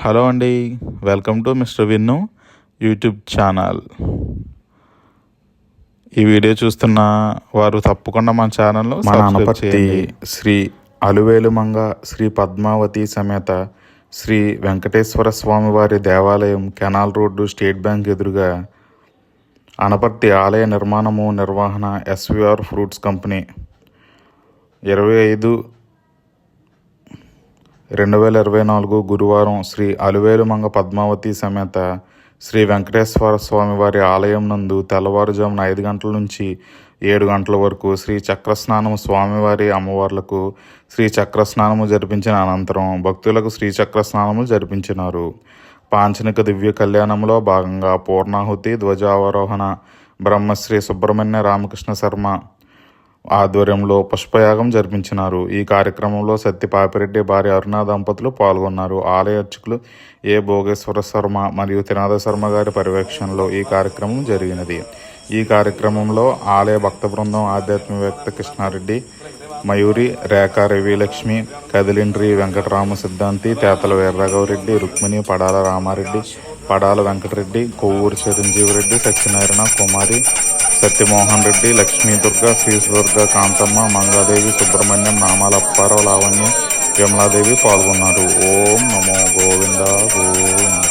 Hello అండి, welcome to mister Vinnu YouTube channel. ఈ video చూస్తున్న వారు తప్పకుండా మన ఛానల్ను సబ్స్క్రైబ్ చేయండి. శ్రీ అలువేలుమంగ శ్రీ పద్మావతి సమేత శ్రీ వెంకటేశ్వర స్వామి వారి దేవాలయం, కెనాల్ రోడ్డు, స్టేట్ బ్యాంక్ ఎదురుగా, అనపర్తి ఆలయ నిర్మాణము నిర్వహణ ఎస్విఆర్ ఫ్రూట్స్ కంపెనీ 25/2024 గురువారం శ్రీ అలువేలుమంగ పద్మావతి సమేత శ్రీ వెంకటేశ్వర స్వామి వారి ఆలయం నందు తెల్లవారుజామున 5 గంటల నుంచి 7 గంటల వరకు శ్రీ చక్రస్నానము, స్వామివారి అమ్మవార్లకు శ్రీ చక్రస్నానము జరిపించిన అనంతరం భక్తులకు శ్రీ చక్రస్నానము జరిపించినారు. పాంచనిక దివ్య కళ్యాణంలో భాగంగా పూర్ణాహుతి, ధ్వజావరోహణ బ్రహ్మశ్రీ సుబ్రహ్మణ్య రామకృష్ణ శర్మ ఆధ్వర్యంలో పుష్పయాగం జరిపించినారు. ఈ కార్యక్రమంలో సత్తి పాపిరెడ్డి భార్య అరుణ దంపతులు పాల్గొన్నారు. ఆలయ అర్చకులు ఏ భోగేశ్వర శర్మ మరియు త్రినాథ శర్మ గారి పర్యవేక్షణలో ఈ కార్యక్రమం జరిగినది. ఈ కార్యక్రమంలో ఆలయ భక్త బృందం, ఆధ్యాత్మికవేత్త కృష్ణారెడ్డి, మయూరి, రేఖ రవిలక్ష్మి, కదిలిండ్రి వెంకటరామ సిద్ధాంతి, తేతల వీర్రాఘవరెడ్డి, రుక్మిణి, పడాల రామారెడ్డి, పడాల వెంకటరెడ్డి, కొవ్వూరు చిరంజీవిరెడ్డి, సత్యనారాయణ, కుమారి, సత్యమోహన్ రెడ్డి, లక్ష్మీ దుర్గ, శ్రీదుర్గ, కాంతమ్మ, మంగాదేవి, సుబ్రహ్మణ్యం, నామాల అప్పారావు, లావణ్య, విమలాదేవి పాల్గొన్నారు. ఓం నమో గోవింద గోవింద.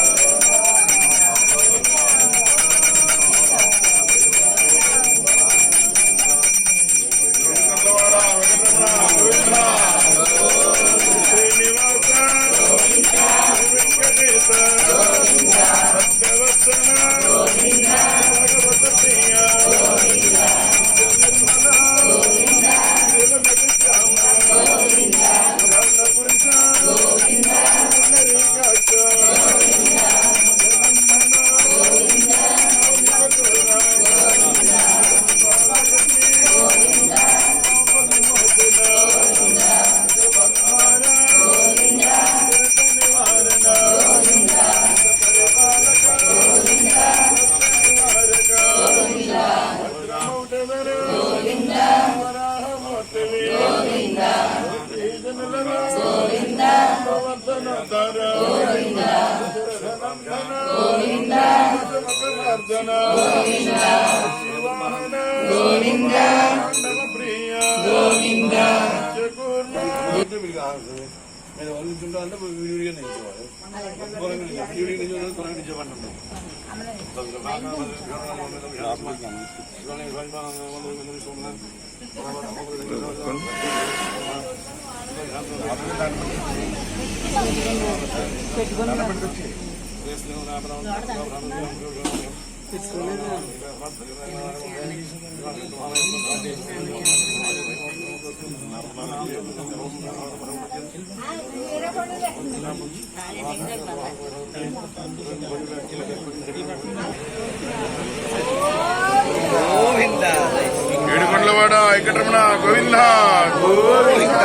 ఏడుకొండలవాడ వెంకటరమణ గోవింద గోవింద.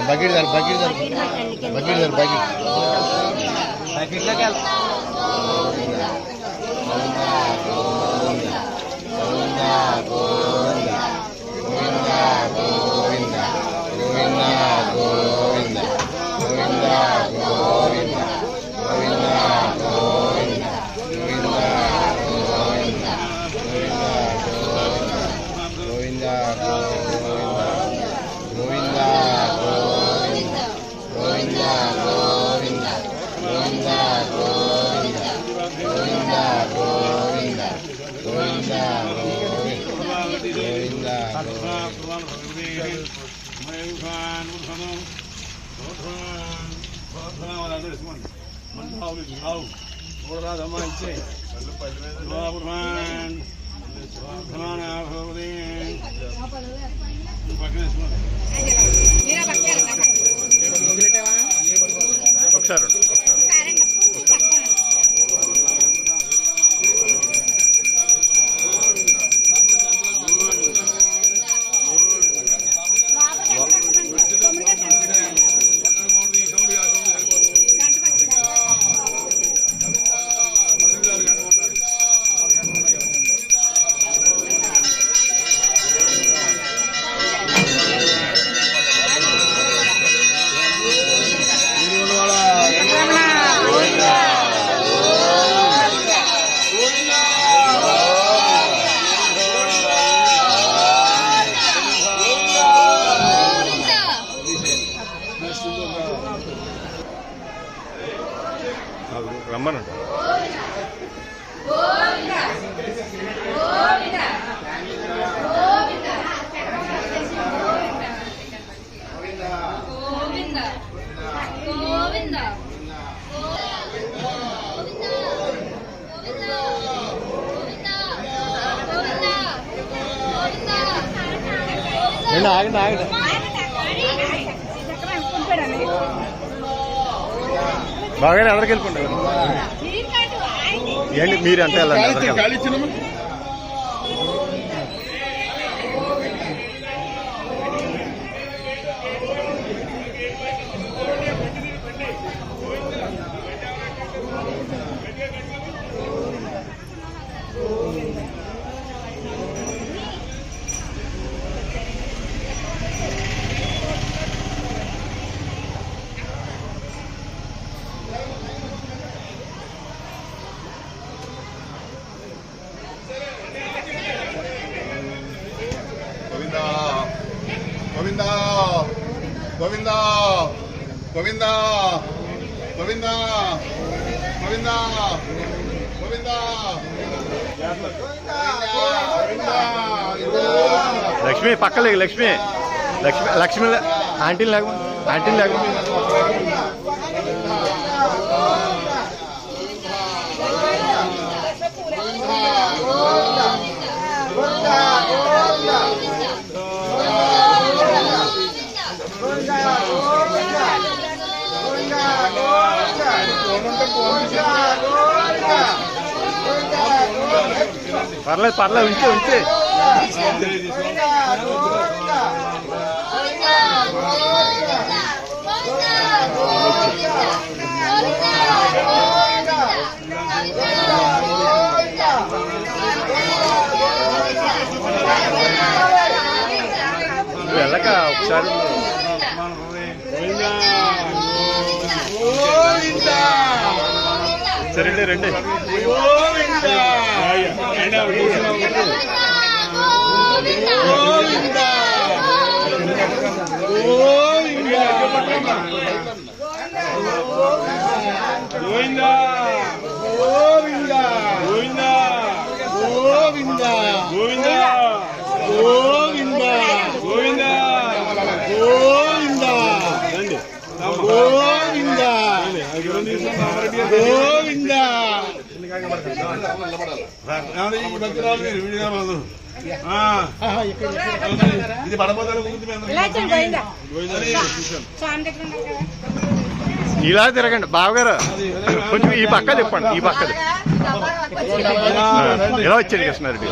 बकेट धर बकेट धर बकेट धर बकेट बकेट लगा ఒకసారి రమ్మనంట. ఆగండి ఆగండి బాగానే ఎవరికి వెళ్ళిపోండి ఏంటి మీరు అంటే ఖాళీ చిన్నమ్మ. గోవిందా గోవిందా గోవిందా గోవిందా గోవిందా గోవిందా. లక్ష్మి పక్కలే లక్ష్మి లక్ష్మి లక్ష్మి ఆంటీని లేకుండా ఆంటీని లేకుండా పర్లేదు పర్లేదు ఉంచే ఉంచే వెళ్ళక ఒకసారి సరే రండి గోవిందా గోవిందా గోవిందా గోవిందా గోవిందా గోవిందా గోవిందా గోవిందా గోవిందా గోవిందా. ఇది పడబోదాలు ఇలా తిరగండి బావగారు కొంచెం ఈ పక్క చెప్పండి ఈ పక్క ఎలా వచ్చాడు కృష్ణారెడ్డి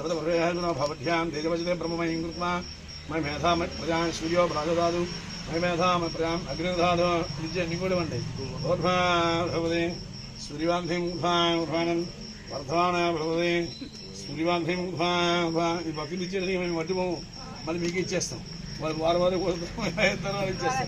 देवसत्वाभ्याम तेजवजते ब्रह्ममयीं कृत्वा मैं मेधा प्रजा सूर्यो प्राजदादु मैं मेधा प्रजा अग्निधादु नित्य निगूढमंडे भवते सूर्यवान्धिं उद्भानन् वर्धमानः भवते सूर्यवान्धिं ఈ భక్తులు ఇచ్చేది మేము మట్టిపోము మళ్ళీ మీకు ఇచ్చేస్తాం వారు వారు వారు ఇచ్చేస్తాం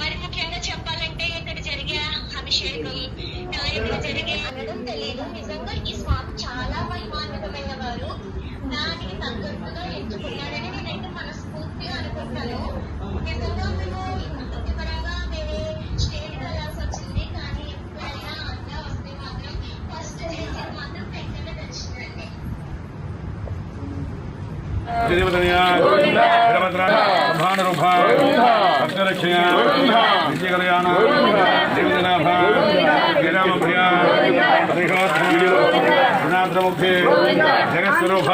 మరి ముఖ్యంగా చెప్పాలంటే ఇక్కడ జరిగే అభిషేకం ఇక్కడ జరిగే అనడం తెలియదు. నిజంగా ఈ స్వామి చాలా మహిమాన్వితమైన వారు, దానికి తగ్గట్టుగా ఎంచుకున్నారని నేనైతే మనస్ఫూర్తిగా అనుకుంటాను. నిజంగా మేము వృత్తిపరంగా వేరే స్టేట్ వెళ్ళాల్సి వచ్చింది, కానీ ఎప్పుడైనా అన్న వస్తే మాత్రం ఫస్ట్ చేసేది మాత్రం వెంకట దర్శనండి. జగస్వరూప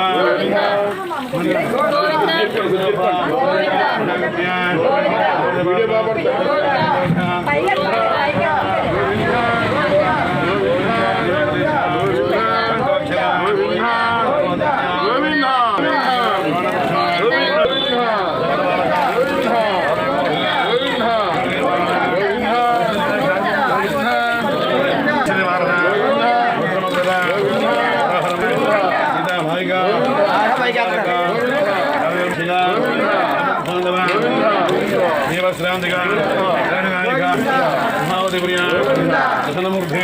దర్శనమూర్తి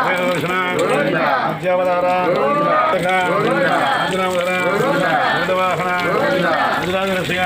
వేదదర్శన విద్యావతార వాహన గుజరాజరస్య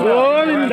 గోవింద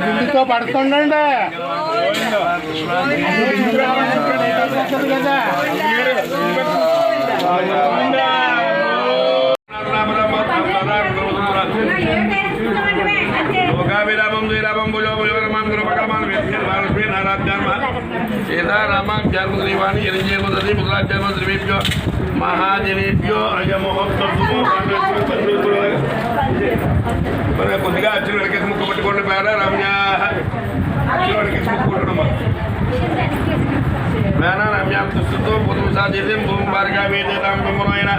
బిందుతో పడుతుండండి కదా లోకాభిరామం శ్రీరామం భుజో భుజో రమాం గురుపకమాన్ వేద్యమానస్మే నారాజ్యాన్మ సీతారామాం జన్మశ్రీవాణి ఎరింజేమదతి ముద్రాజ్యాన్మ శ్రీవేభ్యో మహాజనేభ్యో అయమోహోత్సవ మరి కొద్దిగా అచ్చిన వెనకేసి ముక్క పట్టుకోండి పేర రమ్య అచ్చిన వెనకేసి ముక్కుంటున్నామా మేన రమ్యాం దుస్తుతో పొదుపు సాధ్యతే భూమి వారిగా వేదేదాం బ్రహ్మణోయన